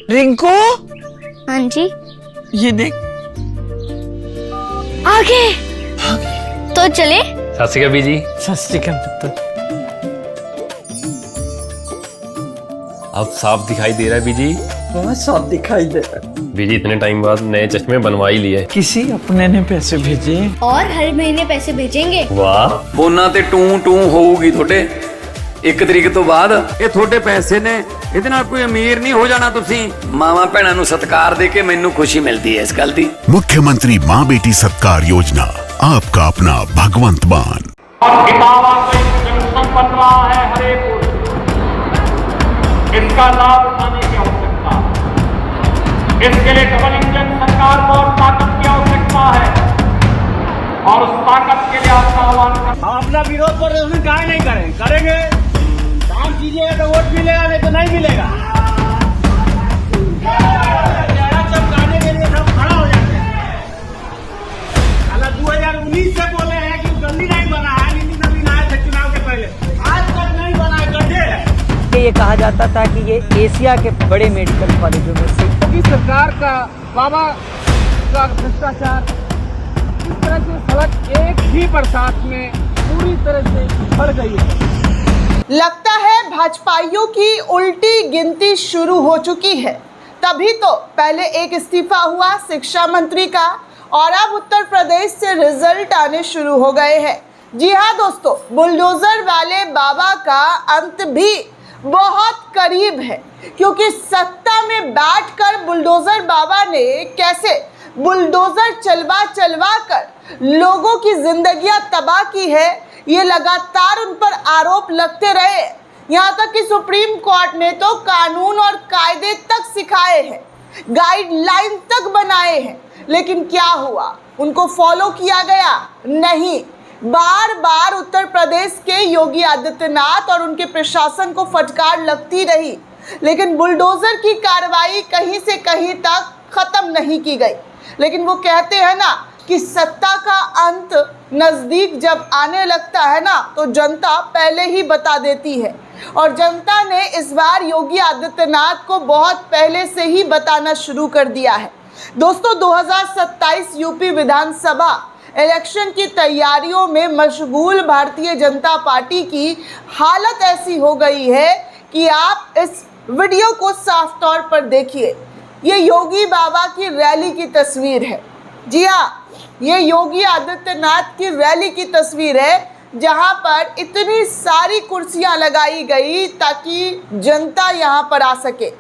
रिंकू, हाँ जी। ये देख। आगे तो चले। सत श्री अकाल बीजी। सत श्री अकाल पुत्र। अब साफ दिखाई दे रहा है बीजी। बहुत साफ दिखाई दे रहा है। बीजी इतने टाइम बाद नए चश्मे बनवा ही लिए। किसी अपने ने पैसे भेजे और हर महीने पैसे भेजेंगे। वाह। फोना ते टू होऊगी थोड़े 1 तरीक तो बाद। ये थोड़े पैसे ने, ਇਹਦੇ ਨਾਲ कोई अमीर नहीं हो जाना। तुसी मावा भैणा नू सत्कार दे के मैनू खुशी मिलती है इस गल दी। मुख्यमंत्री माँ बेटी सत्कार योजना, आपका अपना भगवंत मान। इटावा का जंक्शन बन रहा है हरेपुर, इसका लाभ उठाने की आवश्यकता। इसके लिए डबल इंजन सरकार को और ताकत की आवश्यकता है और उस ताकत के लिए आपका आह्वान करना। हम अपना विरोध प्रदर्शन काहे नहीं करें, करेंगे। काम कीजिएगा तो वोट मिलेगा, नहीं तो नहीं मिलेगा। चेहरा चमकाने के लिए सब खड़ा हो जाते हैं। 2019 से बोले हैं कि गली नहीं बना है, नीति नवीन आए थे चुनाव के पहले, आज तक नहीं बना है, गड्ढे है। ये कहा जाता था कि ये एशिया के बड़े मेडिकल कॉलेजों में से क्योंकि सरकार का बाबा का भ्रष्टाचार, इस तरह से सड़क एक ही बरसात में पूरी तरह से भर गई है। लगता है भाजपाइयों की उल्टी गिनती शुरू हो चुकी है। तभी तो पहले एक इस्तीफा हुआ शिक्षा मंत्री का और अब उत्तर प्रदेश से रिजल्ट आने शुरू हो गए हैं। जी हाँ दोस्तों, बुलडोजर वाले बाबा का अंत भी बहुत करीब है, क्योंकि सत्ता में बैठकर बुलडोजर बाबा ने कैसे बुलडोजर चलवा कर लोगों की जिंदगियां तबाह की है, ये लगातार उन पर आरोप लगते रहे। यहाँ तक कि सुप्रीम कोर्ट ने तो कानून और कायदे तक सिखाए हैं, गाइडलाइन तक बनाए हैं, लेकिन क्या हुआ? उनको फॉलो किया गया? नहीं। बार बार उत्तर प्रदेश के योगी आदित्यनाथ और उनके प्रशासन को फटकार लगती रही, लेकिन बुलडोजर की कार्रवाई कहीं से कहीं तक खत्म नहीं की गई। लेकिन वो कहते हैं ना कि सत्ता का अंत नज़दीक जब आने लगता है ना, तो जनता पहले ही बता देती है। और जनता ने इस बार योगी आदित्यनाथ को बहुत पहले से ही बताना शुरू कर दिया है। दोस्तों, 2027 यूपी विधानसभा इलेक्शन की तैयारियों में मशगूल भारतीय जनता पार्टी की हालत ऐसी हो गई है कि आप इस वीडियो को साफ तौर पर देखिए। ये योगी बाबा की रैली की तस्वीर है। जी हाँ, ये योगी आदित्यनाथ की रैली की तस्वीर है, जहां पर इतनी सारी कुर्सियां लगाई गई ताकि जनता यहां पर आ सके,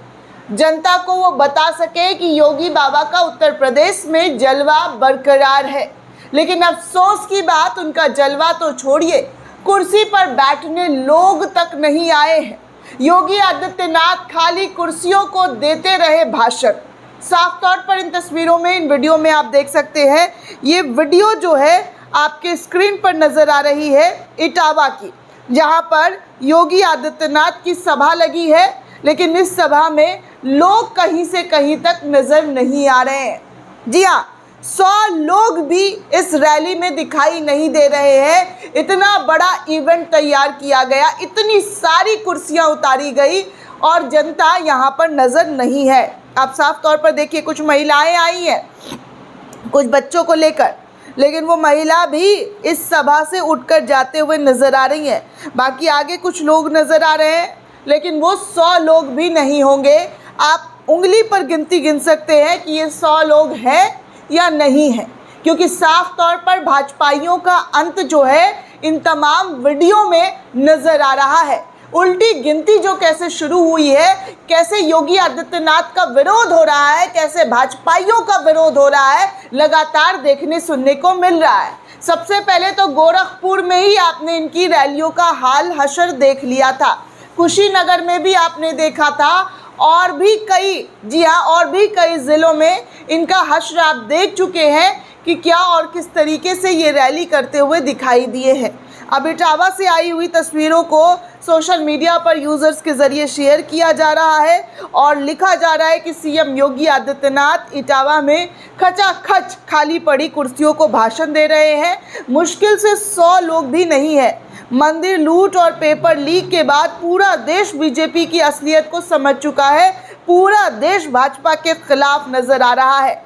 जनता को वो बता सके कि योगी बाबा का उत्तर प्रदेश में जलवा बरकरार है। लेकिन अफसोस की बात, उनका जलवा तो छोड़िए, कुर्सी पर बैठने लोग तक नहीं आए हैं। योगी आदित्यनाथ खाली कुर्सियों को देते रहे भाषण। साफ तौर पर इन तस्वीरों में, इन वीडियो में आप देख सकते हैं, ये वीडियो जो है आपके स्क्रीन पर नज़र आ रही है इटावा की, जहां पर योगी आदित्यनाथ की सभा लगी है, लेकिन इस सभा में लोग कहीं से कहीं तक नज़र नहीं आ रहे हैं। जी हाँ, 100 लोग भी इस रैली में दिखाई नहीं दे रहे हैं। इतना बड़ा इवेंट तैयार किया गया, इतनी सारी कुर्सियां उतारी गई और जनता यहाँ पर नज़र नहीं है। आप साफ तौर पर देखिए, कुछ महिलाएं आई हैं कुछ बच्चों को लेकर, लेकिन वो महिला भी इस सभा से उठकर जाते हुए नज़र आ रही हैं। बाकी आगे कुछ लोग नज़र आ रहे हैं, लेकिन वो 100 लोग भी नहीं होंगे। आप उंगली पर गिनती गिन सकते हैं कि ये 100 लोग हैं या नहीं है, क्योंकि साफ तौर पर भाजपाइयों का अंत जो है इन तमाम वीडियो में नज़र आ रहा है। उल्टी गिनती जो कैसे शुरू हुई है, कैसे योगी आदित्यनाथ का विरोध हो रहा है, कैसे भाजपाइयों का विरोध हो रहा है, लगातार देखने सुनने को मिल रहा है। सबसे पहले तो गोरखपुर में ही आपने इनकी रैलियों का हाल हशर देख लिया था, कुशीनगर में भी आपने देखा था, और भी कई, जी हाँ, और भी कई ज़िलों में इनका हश्र आप देख चुके हैं कि क्या और किस तरीके से ये रैली करते हुए दिखाई दिए हैं। अब इटावा से आई हुई तस्वीरों को सोशल मीडिया पर यूज़र्स के ज़रिए शेयर किया जा रहा है और लिखा जा रहा है कि सीएम योगी आदित्यनाथ इटावा में खचाखच खाली पड़ी कुर्सियों को भाषण दे रहे हैं। मुश्किल से 100 लोग भी नहीं है। मंदिर लूट और पेपर लीक के बाद पूरा देश बीजेपी की असलियत को समझ चुका है। पूरा देश भाजपा के खिलाफ नजर आ रहा है।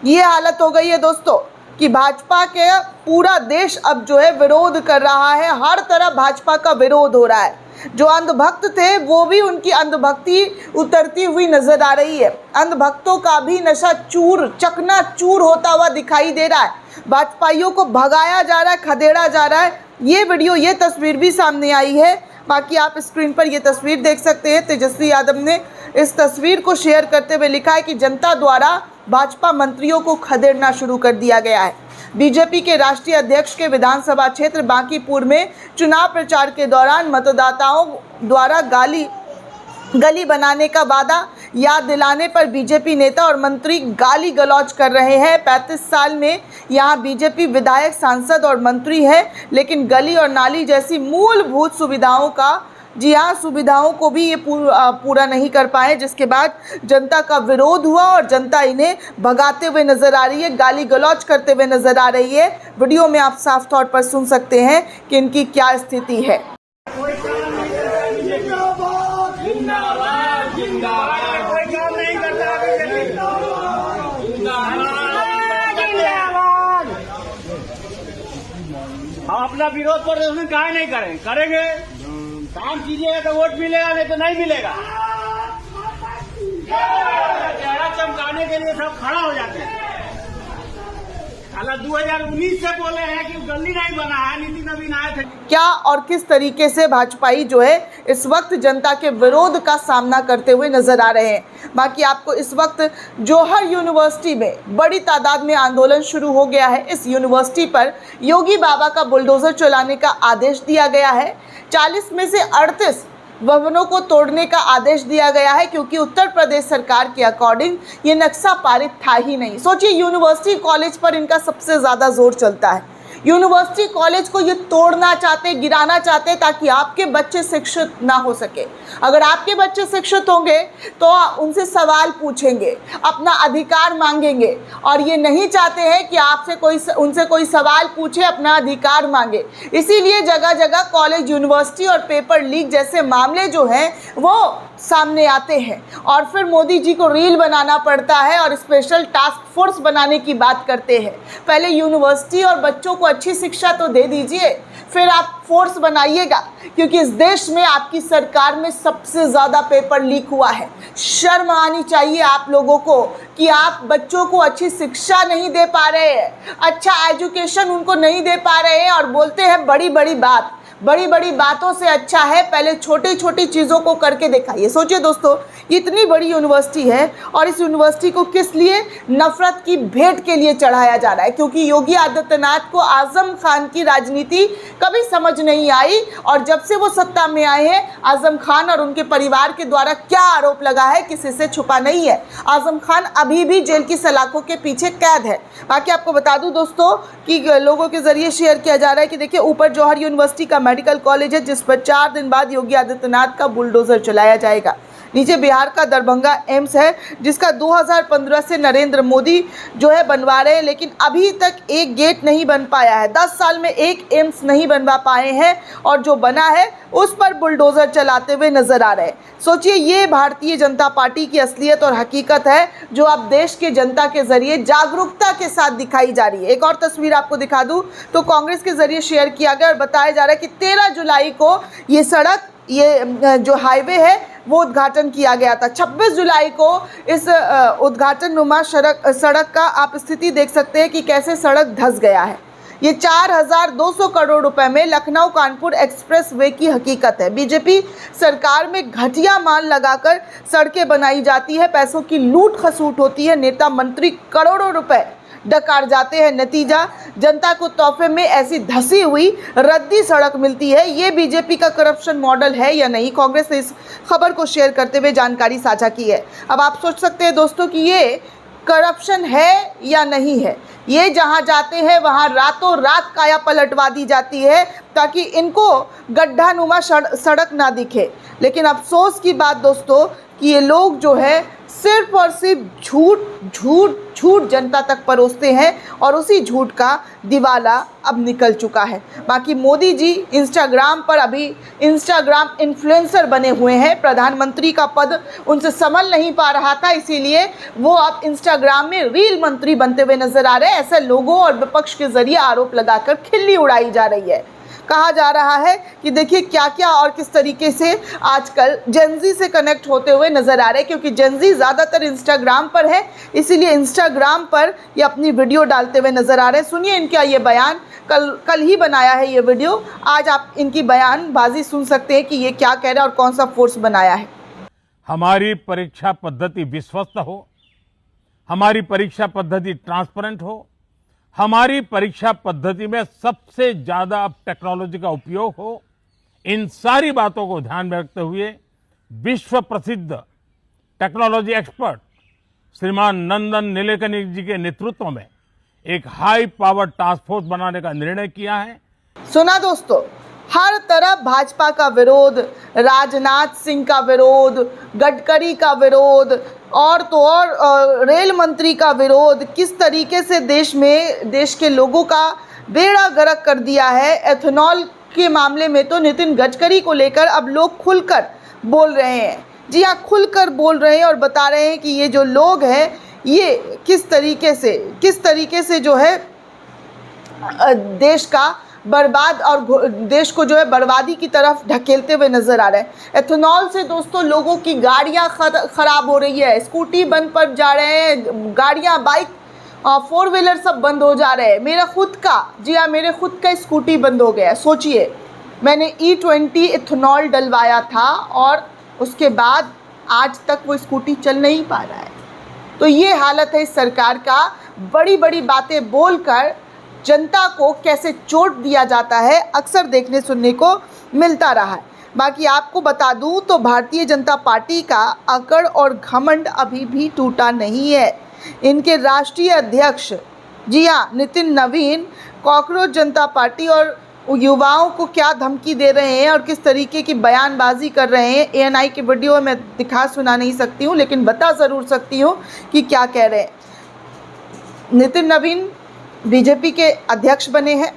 ये हालत हो गई है दोस्तों कि भाजपा के पूरा देश अब जो है विरोध कर रहा है, हर तरफ भाजपा का विरोध हो रहा है। जो अंधभक्त थे वो भी उनकी अंधभक्ति उतरती हुई नजर आ रही है। अंधभक्तों का भी नशा चकनाचूर होता हुआ दिखाई दे रहा है। भाजपाइयों को भगाया जा रहा है, खदेड़ा जा रहा है। ये वीडियो, ये तस्वीर भी सामने आई है। बाकी आप स्क्रीन पर ये तस्वीर देख सकते हैं। तेजस्वी यादव ने इस तस्वीर को शेयर करते हुए लिखा है कि जनता द्वारा भाजपा मंत्रियों को खदेड़ना शुरू कर दिया गया है। बीजेपी के राष्ट्रीय अध्यक्ष के विधानसभा क्षेत्र बांकीपुर में चुनाव प्रचार के दौरान मतदाताओं द्वारा गली बनाने का वादा याद दिलाने पर बीजेपी नेता और मंत्री गाली गलौज कर रहे हैं। 35 साल में यहाँ बीजेपी विधायक, सांसद और मंत्री है, लेकिन गली और नाली जैसी मूलभूत सुविधाओं का, जी हाँ, सुविधाओं को भी ये पूरा नहीं कर पाए, जिसके बाद जनता का विरोध हुआ और जनता इन्हें भगाते हुए नजर आ रही है, गाली गलौज करते हुए नजर आ रही है। वीडियो में आप साफ तौर पर सुन सकते हैं कि इनकी क्या स्थिति है। हम अपना विरोध प्रदर्शन काहे नहीं करेंगे। काम कीजिएगा तो वोट मिलेगा, नहीं तो नहीं मिलेगा। चेहरा चमकाने के लिए सब खड़ा हो जाते हैं। हालांकि 2019 से बोले हैं कि गली नहीं बना है, नीति नवीन आए थे। क्या और किस तरीके से भाजपाई जो है इस वक्त जनता के विरोध का सामना करते हुए नजर आ रहे हैं। बाकी आपको इस वक्त जौहर यूनिवर्सिटी में बड़ी तादाद में आंदोलन शुरू हो गया है। इस यूनिवर्सिटी पर योगी बाबा का बुलडोजर चलाने का आदेश दिया गया है। 40 में से 38 भवनों को तोड़ने का आदेश दिया गया है, क्योंकि उत्तर प्रदेश सरकार के अकॉर्डिंग ये नक्शा पारित था ही नहीं। सोचिए, यूनिवर्सिटी कॉलेज पर इनका सबसे ज़्यादा जोर चलता है। यूनिवर्सिटी कॉलेज को ये तोड़ना चाहते, गिराना चाहते, ताकि आपके बच्चे शिक्षित ना हो सके। अगर आपके बच्चे शिक्षित होंगे तो उनसे सवाल पूछेंगे, अपना अधिकार मांगेंगे, और ये नहीं चाहते हैं कि आपसे उनसे कोई सवाल पूछे, अपना अधिकार मांगे। इसीलिए जगह जगह कॉलेज, यूनिवर्सिटी और पेपर लीक जैसे मामले जो हैं वो सामने आते हैं, और फिर मोदी जी को रील बनाना पड़ता है और स्पेशल टास्क फोर्स बनाने की बात करते हैं। पहले यूनिवर्सिटी और बच्चों को अच्छी शिक्षा तो दे दीजिए, फिर आप फोर्स बनाइएगा, क्योंकि इस देश में आपकी सरकार में सबसे ज़्यादा पेपर लीक हुआ है। शर्म आनी चाहिए आप लोगों को कि आप बच्चों को अच्छी शिक्षा नहीं दे पा रहे हैं, अच्छा एजुकेशन उनको नहीं दे पा रहे हैं, और बोलते हैं बड़ी बड़ी बात। बड़ी बड़ी बातों से अच्छा है पहले छोटी छोटी चीज़ों को करके दिखाइए। सोचिए दोस्तों, इतनी बड़ी यूनिवर्सिटी है और इस यूनिवर्सिटी को किस लिए? नफरत की भेंट के लिए चढ़ाया जा रहा है, क्योंकि योगी आदित्यनाथ को आजम खान की राजनीति कभी समझ नहीं आई, और जब से वो सत्ता में आए हैं, आजम खान और उनके परिवार के द्वारा क्या आरोप लगा है किसी से छुपा नहीं है। आजम खान अभी भी जेल की सलाखों के पीछे कैद है। बाकी आपको बता दूं दोस्तों कि लोगों के जरिए शेयर किया जा रहा है कि देखिए, ऊपर जौहर यूनिवर्सिटी का मेडिकल कॉलेज है, जिस पर 4 दिन बाद योगी आदित्यनाथ का बुलडोजर चलाया जाएगा। नीचे बिहार का दरभंगा एम्स है, जिसका 2015 से नरेंद्र मोदी जो है बनवा रहे हैं, लेकिन अभी तक एक गेट नहीं बन पाया है। 10 साल में एक एम्स नहीं बनवा पाए हैं, और जो बना है उस पर बुलडोजर चलाते हुए नजर आ रहे हैं। सोचिए, ये भारतीय जनता पार्टी की असलियत और हकीकत है, जो अब देश के जनता के जरिए जागरूकता के साथ दिखाई जा रही है। एक और तस्वीर आपको दिखा दूं तो कांग्रेस के जरिए शेयर किया गया और बताया जा रहा है कि 13 जुलाई को ये सड़क, ये जो हाईवे है वो उद्घाटन किया गया था। 26 जुलाई को इस उद्घाटन नुमा सड़क का आप स्थिति देख सकते हैं कि कैसे सड़क धंस गया है। ये 4200 करोड़ रुपए में लखनऊ कानपुर एक्सप्रेस वे की हकीकत है। बीजेपी सरकार में घटिया मान लगाकर सड़कें बनाई जाती है, पैसों की लूट खसूट होती है, नेता मंत्री करोड़ों रुपए डकार जाते हैं। नतीजा, जनता को तोहफे में ऐसी धसी हुई रद्दी सड़क मिलती है। ये बीजेपी का करप्शन मॉडल है या नहीं? कांग्रेस ने इस खबर को शेयर करते हुए जानकारी साझा की है। अब आप सोच सकते हैं दोस्तों कि ये करप्शन है या नहीं है। ये जहां जाते हैं वहां रातों रात काया पलटवा दी जाती है, ताकि इनको गड्ढा नुमा सड़क ना दिखे। लेकिन अफसोस की बात दोस्तों कि ये लोग जो है सिर्फ और सिर्फ झूठ झूठ झूठ जनता तक परोसते हैं और उसी झूठ का दिवाला अब निकल चुका है। बाकी मोदी जी इंस्टाग्राम पर अभी इंस्टाग्राम इन्फ्लुएंसर बने हुए हैं। प्रधानमंत्री का पद उनसे संभल नहीं पा रहा था, इसीलिए वो अब इंस्टाग्राम में रील मंत्री बनते हुए नजर आ रहे हैं। ऐसे लोगों और विपक्ष के जरिए आरोप लगाकर खिल्ली उड़ाई जा रही है। कहा जा रहा है कि देखिए क्या क्या और किस तरीके से आजकल जेनजी से कनेक्ट होते हुए नज़र आ रहे हैं, क्योंकि जेनजी ज़्यादातर इंस्टाग्राम पर है, इसीलिए इंस्टाग्राम पर ये अपनी वीडियो डालते हुए नज़र आ रहे हैं। सुनिए इनका ये बयान, कल ही बनाया है ये वीडियो, आज आप इनकी बयानबाजी सुन सकते हैं कि ये क्या कह रहे हैं और कौन सा फोर्स बनाया है। हमारी परीक्षा पद्धति विश्वस्त हो, हमारी परीक्षा पद्धति ट्रांसपेरेंट हो, हमारी परीक्षा पद्धति में सबसे ज्यादा अब टेक्नोलॉजी का उपयोग हो, इन सारी बातों को ध्यान में रखते हुए विश्व प्रसिद्ध टेक्नोलॉजी एक्सपर्ट श्रीमान नंदन नीलेकनी जी के नेतृत्व में एक हाई पावर टास्क फोर्स बनाने का निर्णय किया है। सुना दोस्तों, हर तरफ भाजपा का विरोध, राजनाथ सिंह का विरोध, गडकरी का विरोध और तो और रेल मंत्री का विरोध, किस तरीके से देश के लोगों का बेड़ा गर्क कर दिया है। एथेनॉल के मामले में तो नितिन गडकरी को लेकर अब लोग खुलकर बोल रहे हैं। जी हाँ, खुलकर बोल रहे हैं और बता रहे हैं कि ये जो लोग हैं ये किस तरीके से जो है देश का बर्बाद और देश को जो है बर्बादी की तरफ ढकेलते हुए नजर आ रहे हैं। एथेनॉल से दोस्तों लोगों की गाड़ियां खराब हो रही है, स्कूटी बंद पड़ जा रहे हैं, गाड़ियां, बाइक, 4 व्हीलर सब बंद हो जा रहे हैं। मेरा खुद का स्कूटी बंद हो गया। सोचिए, मैंने E20 एथेनॉल डलवाया था और उसके बाद आज तक वो स्कूटी चल नहीं पा रहा है। तो ये हालत है इस सरकार का। बड़ी बड़ी बातें बोलकर जनता को कैसे चोट दिया जाता है, अक्सर देखने सुनने को मिलता रहा है। बाकी आपको बता दूं तो भारतीय जनता पार्टी का अकड़ और घमंड अभी भी टूटा नहीं है। इनके राष्ट्रीय अध्यक्ष, जी हाँ, नितिन नवीन, कॉकरोच जनता पार्टी और युवाओं को क्या धमकी दे रहे हैं और किस तरीके की बयानबाजी कर रहे हैं, ANI की वीडियो में दिखा सुना नहीं सकती हूँ, लेकिन बता ज़रूर सकती हूँ कि क्या कह रहे हैं। नितिन नवीन बीजेपी के अध्यक्ष बने हैं।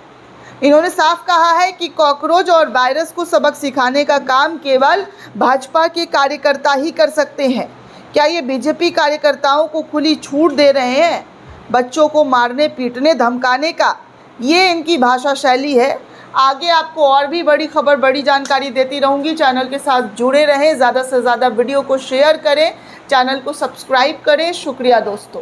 इन्होंने साफ कहा है कि कॉकरोच और वायरस को सबक सिखाने का काम केवल भाजपा के कार्यकर्ता ही कर सकते हैं। क्या ये बीजेपी कार्यकर्ताओं को खुली छूट दे रहे हैं बच्चों को मारने, पीटने, धमकाने का? ये इनकी भाषा शैली है। आगे आपको और भी बड़ी खबर, बड़ी जानकारी देती रहूँगी। चैनल के साथ जुड़े रहें, ज़्यादा से ज़्यादा वीडियो को शेयर करें, चैनल को सब्सक्राइब करें। शुक्रिया दोस्तों।